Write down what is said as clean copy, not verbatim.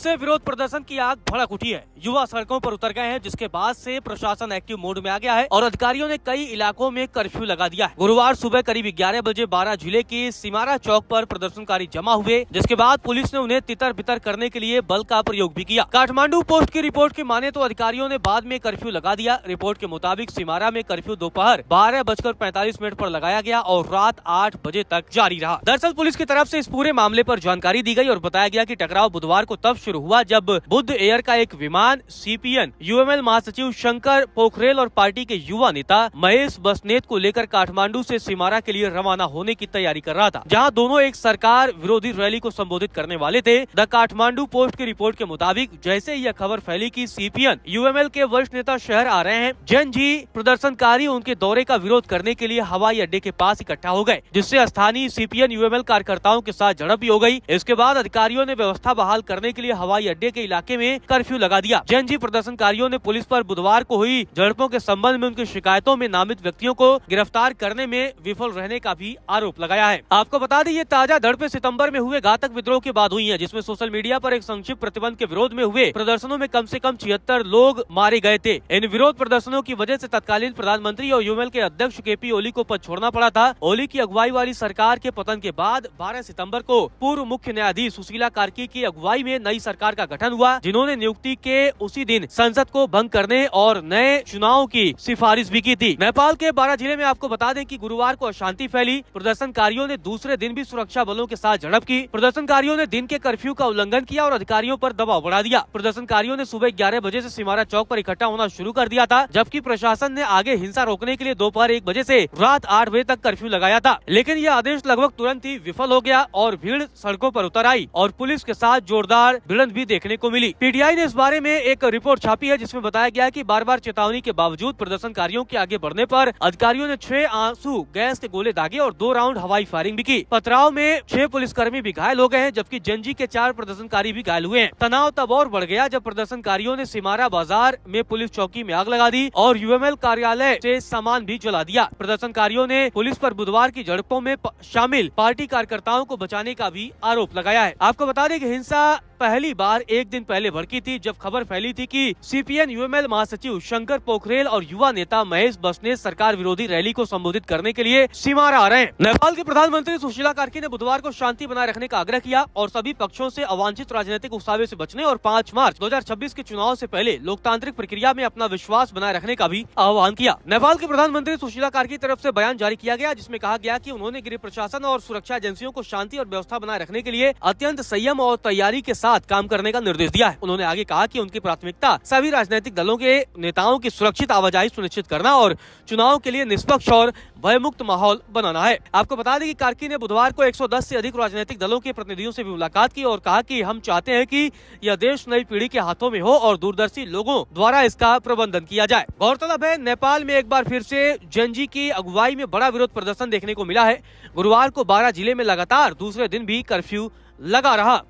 से विरोध प्रदर्शन की आग भड़क उठी है। युवा सड़कों पर उतर गए हैं, जिसके बाद से प्रशासन एक्टिव मोड में आ गया है और अधिकारियों ने कई इलाकों में कर्फ्यू लगा दिया है। गुरुवार सुबह करीब 11 बजे बारां जिले के सिमारा चौक पर प्रदर्शनकारी जमा हुए, जिसके बाद पुलिस ने उन्हें तितर बितर करने के लिए बल का प्रयोग भी किया। काठमांडू पोस्ट की रिपोर्ट की माने तो अधिकारियों ने बाद में कर्फ्यू लगा दिया। रिपोर्ट के मुताबिक सिमारा में कर्फ्यू दोपहर 12:45 पर लगाया गया और रात 8 बजे तक जारी रहा। दरअसल पुलिस की तरफ से इस पूरे मामले पर जानकारी दी गई और बताया गया कि टकराव बुधवार को तब शुरू हुआ जब बुद्ध एयर का एक विमान सीपीएन यूएमएल महासचिव शंकर पोखरेल और पार्टी के युवा नेता महेश बसनेत को लेकर काठमांडू से सिमारा के लिए रवाना होने की तैयारी कर रहा था, जहां दोनों एक सरकार विरोधी रैली को संबोधित करने वाले थे। द काठमांडू पोस्ट की रिपोर्ट के मुताबिक जैसे ही यह खबर फैली कि सीपीएन यूएमएल के वरिष्ठ नेता शहर आ रहे हैं, जन जी प्रदर्शनकारी उनके दौरे का विरोध करने के लिए हवाई अड्डे के पास इकट्ठा हो गए, जिससे स्थानीय सीपीएन यूएमएल कार्यकर्ताओं के साथ झड़प भी हो गई। इसके बाद अधिकारियों ने व्यवस्था बहाल करने के लिए हवाई अड्डे के इलाके में कर्फ्यू लगा दिया। जनजी प्रदर्शनकारियों ने पुलिस पर बुधवार को हुई झड़पों के संबंध में उनकी शिकायतों में नामित व्यक्तियों को गिरफ्तार करने में विफल रहने का भी आरोप लगाया है। आपको बता दें, ये ताजा झड़पें सितंबर में हुए घातक विद्रोह के बाद हुई हैं, जिसमें सोशल मीडिया पर एक संक्षिप्त प्रतिबंध के विरोध में हुए प्रदर्शनों में कम से कम 76 लोग मारे गए थे। इन विरोध प्रदर्शनों की वजह से तत्कालीन प्रधानमंत्री और यूएमएल के अध्यक्ष केपी ओली को पद छोड़ना पड़ा था। ओली की अगुवाई वाली सरकार के पतन के बाद 12 सितंबर को पूर्व मुख्य न्यायाधीश सुशीला कार्की की अगुवाई में नई सरकार का गठन हुआ, जिन्होंने नियुक्ति के उसी दिन संसद को भंग करने और नए चुनाव की सिफारिश भी की थी। नेपाल के बारां जिले में आपको बता दें कि गुरुवार को अशांति फैली। प्रदर्शनकारियों ने दूसरे दिन भी सुरक्षा बलों के साथ झड़प की। प्रदर्शनकारियों ने दिन के कर्फ्यू का उल्लंघन किया और अधिकारियों पर दबाव बढ़ा दिया। प्रदर्शनकारियों ने सुबह 11 बजे से सिमारा चौक पर इकट्ठा होना शुरू कर दिया था, जबकि प्रशासन ने आगे हिंसा रोकने के लिए दोपहर 1 बजे से रात 8 बजे तक कर्फ्यू लगाया था। लेकिन यह आदेश लगभग तुरंत ही विफल हो गया और भीड़ सड़कों पर उतर आई और पुलिस के साथ जोरदार भिड़ंत भी देखने को मिली। पीटीआई ने इस बारे में एक रिपोर्ट छापी है, जिसमें बताया गया कि बार-बार चेतावनी के बावजूद प्रदर्शनकारियों के आगे बढ़ने पर अधिकारियों ने 6 आंसू गैस के गोले दागे और 2 राउंड हवाई फायरिंग भी की। पथराव में 6 पुलिसकर्मी भी घायल हो गए हैं, जबकि जनजी के 4 प्रदर्शनकारी भी घायल हुए हैं। तनाव तब और बढ़ गया जब प्रदर्शनकारियों ने सिमारा बाजार में पुलिस चौकी में आग लगा दी और यूएमएल कार्यालय से सामान भी जला दिया। प्रदर्शनकारियों ने पुलिस पर बुधवार की झड़पों में शामिल पार्टी कार्यकर्ताओं को बचाने का भी आरोप लगाया है। आपको बता दें कि हिंसा पहली बार एक दिन पहले भड़की थी, जब खबर फैली थी कि सीपीएन यूएमएल महासचिव शंकर पोखरेल और युवा नेता महेश बसनेत सरकार विरोधी रैली को संबोधित करने के लिए सिमारा आ रहे हैं। नेपाल के प्रधानमंत्री सुशीला कार्की ने बुधवार को शांति बनाए रखने का आग्रह किया और सभी पक्षों से अवांछित राजनीतिक उकसावे से बचने और 5 मार्च 2026 के चुनाव से पहले लोकतांत्रिक प्रक्रिया में अपना विश्वास बनाए रखने का भी आह्वान किया। नेपाल के प्रधानमंत्री सुशीला कार्की की तरफ से बयान जारी किया गया, जिसमें कहा गया कि उन्होंने गृह प्रशासन और सुरक्षा एजेंसियों को शांति और व्यवस्था बनाए रखने के लिए अत्यंत संयम और तैयारी के साथ काम करने का निर्देश दिया है। उन्होंने आगे कहा कि उनकी प्राथमिकता सभी राजनीतिक दलों के नेताओं की सुरक्षित आवाजाही सुनिश्चित करना और चुनाव के लिए निष्पक्ष और भयमुक्त माहौल बनाना है। आपको बता दें कि कार्की ने बुधवार को 110 से अधिक राजनीतिक दलों के प्रतिनिधियों से भी मुलाकात की और कहा कि हम चाहते हैं कि यह देश नई पीढ़ी के हाथों में हो और दूरदर्शी लोगों द्वारा इसका प्रबंधन किया जाए। गौरतलब है, नेपाल में एक बार फिर से जनजी की अगुवाई में बड़ा विरोध प्रदर्शन देखने को मिला है। गुरुवार को बारां जिले में लगातार दूसरे दिन भी कर्फ्यू लगा रहा।